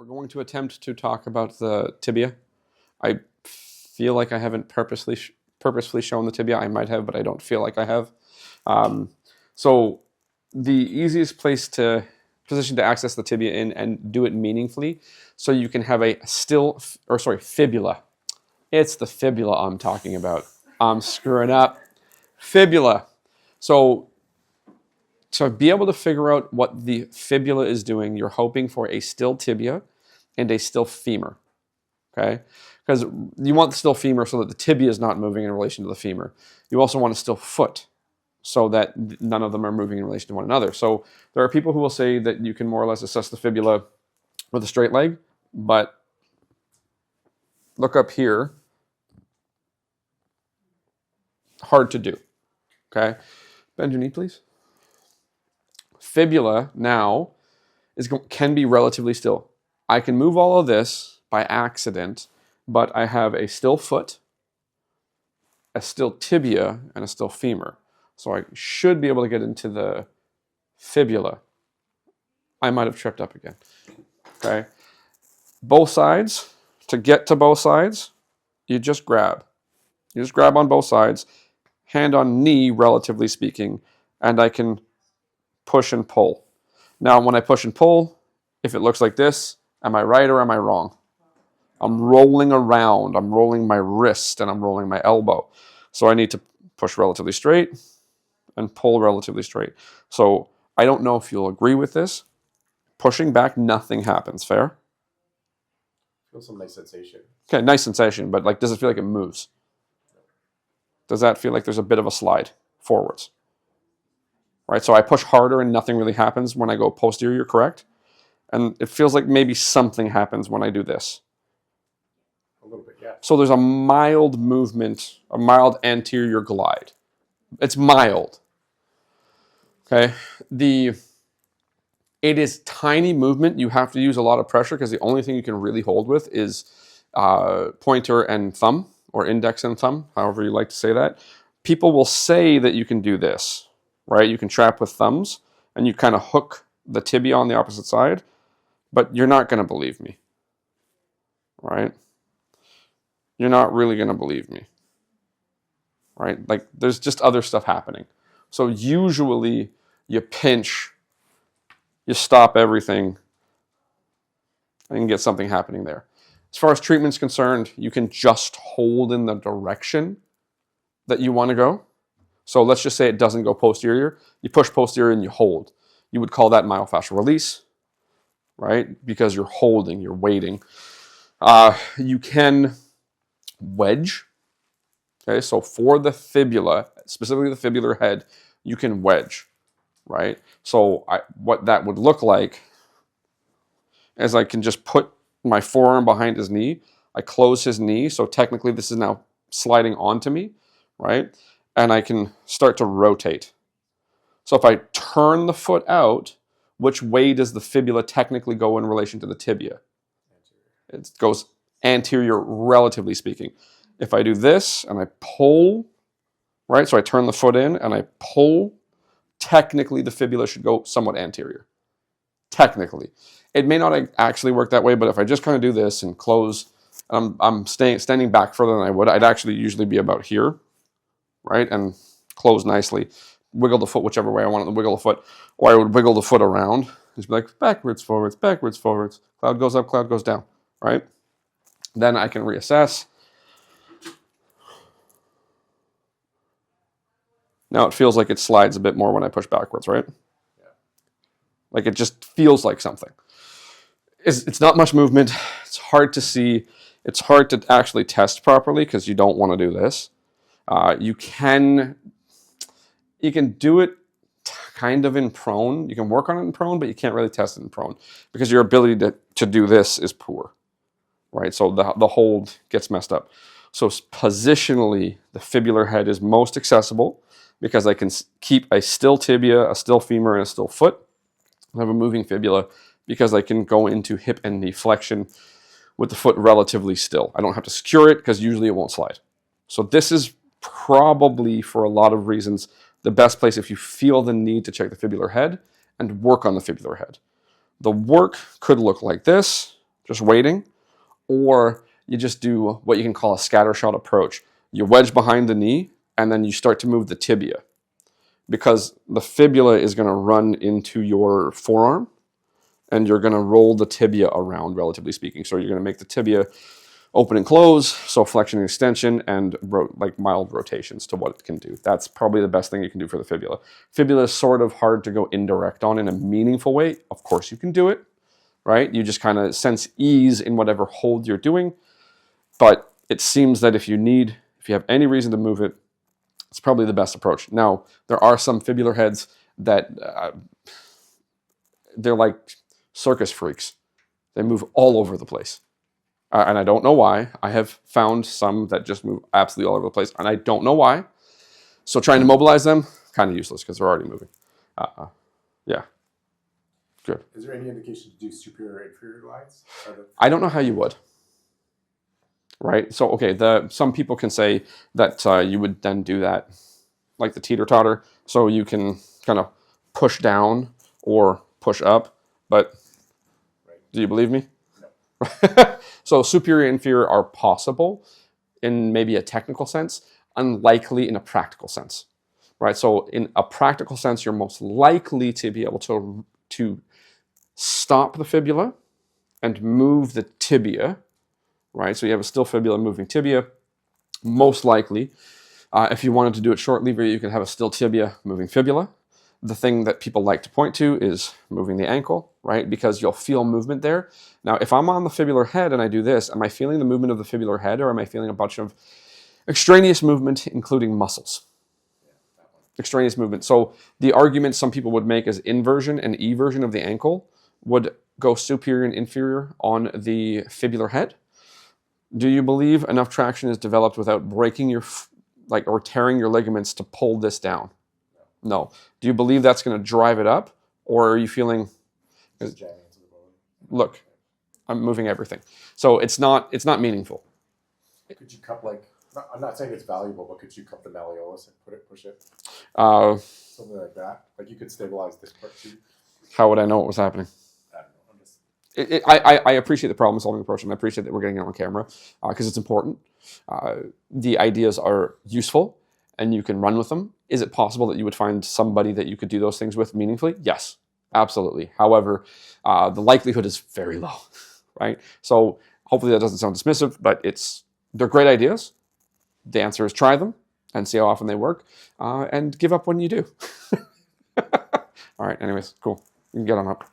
We're going to attempt to talk about the tibia. I feel like I haven't purposefully shown the tibia. I might have, but I don't feel like I have. So the easiest position to access the tibia in and do it meaningfully, so you can have a fibula. It's the fibula I'm talking about. I'm screwing up. Fibula. So to be able to figure out what the fibula is doing, you're hoping for a still tibia and a still femur, okay? Because you want the still femur so that the tibia is not moving in relation to the femur. You also want a still foot so that none of them are moving in relation to one another. So there are people who will say that you can more or less assess the fibula with a straight leg, but look up here. Hard to do, okay? Bend your knee, please. Fibula now can be relatively still. I can move all of this by accident, but I have a still foot, a still tibia, and a still femur. So I should be able to get into the fibula. I might have tripped up again. Okay. Both sides, to get to both sides, you just grab. You just grab on both sides, hand on knee, relatively speaking, and I can push and pull. Now, when I push and pull, if it looks like this, am I right or am I wrong? I'm rolling around. I'm rolling my wrist and I'm rolling my elbow. So I need to push relatively straight and pull relatively straight. So I don't know if you'll agree with this. Pushing back, nothing happens. Fair? Feel some nice sensation. Okay, nice sensation, but does it feel like it moves? Does that feel like there's a bit of a slide forwards? Right, so I push harder and nothing really happens when I go posterior, correct? And it feels like maybe something happens when I do this. A little bit, yeah. So there's a mild movement, a mild anterior glide. It's mild. Okay, it is tiny movement. You have to use a lot of pressure because the only thing you can really hold with is pointer and thumb, or index and thumb, however you like to say that. People will say that you can do this, right? You can trap with thumbs and you kind of hook the tibia on the opposite side, but you're not going to believe me, right? You're not really going to believe me, right? Like there's just other stuff happening. So usually you pinch, you stop everything, and you can get something happening there. As far as treatment's concerned, you can just hold in the direction that you want to go. So let's just say it doesn't go posterior. You push posterior and you hold. You would call that myofascial release, right? Because you're holding, you're waiting. You can wedge. Okay, so for the fibula, specifically the fibular head, you can wedge, right? So what that would look like is I can just put my forearm behind his knee. I close his knee, so technically this is now sliding onto me, right? And I can start to rotate. So if I turn the foot out, which way does the fibula technically go in relation to the tibia? It goes anterior, relatively speaking. If I do this and I pull, right? So I turn the foot in and I pull, technically the fibula should go somewhat anterior. Technically. It may not actually work that way, but if I just kind of do this and close, I'm standing back further than I would, I'd actually usually be about here, right? And close nicely. Wiggle the foot whichever way I want to wiggle the foot. Or I would wiggle the foot around. Just be like backwards, forwards, backwards, forwards. Cloud goes up, cloud goes down, right? Then I can reassess. Now it feels like it slides a bit more when I push backwards, right? Yeah. Like it just feels like something. It's not much movement. It's hard to see. It's hard to actually test properly because you don't want to do this. You can do it kind of in prone. You can work on it in prone, but you can't really test it in prone because your ability to do this is poor, right? So the hold gets messed up. So positionally, the fibular head is most accessible because I can keep a still tibia, a still femur, and a still foot. I have a moving fibula because I can go into hip and knee flexion with the foot relatively still. I don't have to secure it because usually it won't slide. So this is probably, for a lot of reasons, the best place if you feel the need to check the fibular head and work on the fibular head. The work could look like this, just waiting, or you just do what you can call a scattershot approach. You wedge behind the knee, and then you start to move the tibia, because the fibula is going to run into your forearm, and you're going to roll the tibia around, relatively speaking. So you're going to make the tibia open and close, so flexion and extension, and like mild rotations to what it can do. That's probably the best thing you can do for the fibula. Fibula is sort of hard to go indirect on in a meaningful way. Of course you can do it, right? You just kind of sense ease in whatever hold you're doing. But it seems that if you have any reason to move it, it's probably the best approach. Now, there are some fibular heads that they're like circus freaks. They move all over the place. And I don't know why. I have found some that just move absolutely all over the place, and I don't know why. So trying to mobilize them, kind of useless because they're already moving. Yeah. Good. Is there any indication to do superior or inferior lines? I don't know how you would. Right? So, okay, some people can say that you would then do that like the teeter-totter, so you can kind of push down or push up, but do you believe me? No. So superior and inferior are possible in maybe a technical sense, unlikely in a practical sense, right? So in a practical sense, you're most likely to be able to stop the fibula and move the tibia, right? So you have a still fibula moving tibia, most likely. If you wanted to do it short lever, you can have a still tibia moving fibula. The thing that people like to point to is moving the ankle, right? Because you'll feel movement there. Now, if I'm on the fibular head and I do this, am I feeling the movement of the fibular head, or am I feeling a bunch of extraneous movement, including muscles? Extraneous movement. So the argument some people would make is inversion and eversion of the ankle would go superior and inferior on the fibular head. Do you believe enough traction is developed without breaking or tearing your ligaments to pull this down? No. Do you believe that's going to drive it up, or are you feeling? Look, I'm moving everything, so it's not meaningful. Could you cup I'm not saying it's valuable, but could you cup the malleolus and push it? Something like that. Like you could stabilize this part too. How would I know what was happening? I don't know. I appreciate the problem-solving approach, and I appreciate that we're getting it on camera because it's important. The ideas are useful, and you can run with them. Is it possible that you would find somebody that you could do those things with meaningfully? Yes, absolutely. However, the likelihood is very low, right? So hopefully that doesn't sound dismissive, but they're great ideas. The answer is try them and see how often they work, and give up when you do. All right, anyways, cool. You can get on up.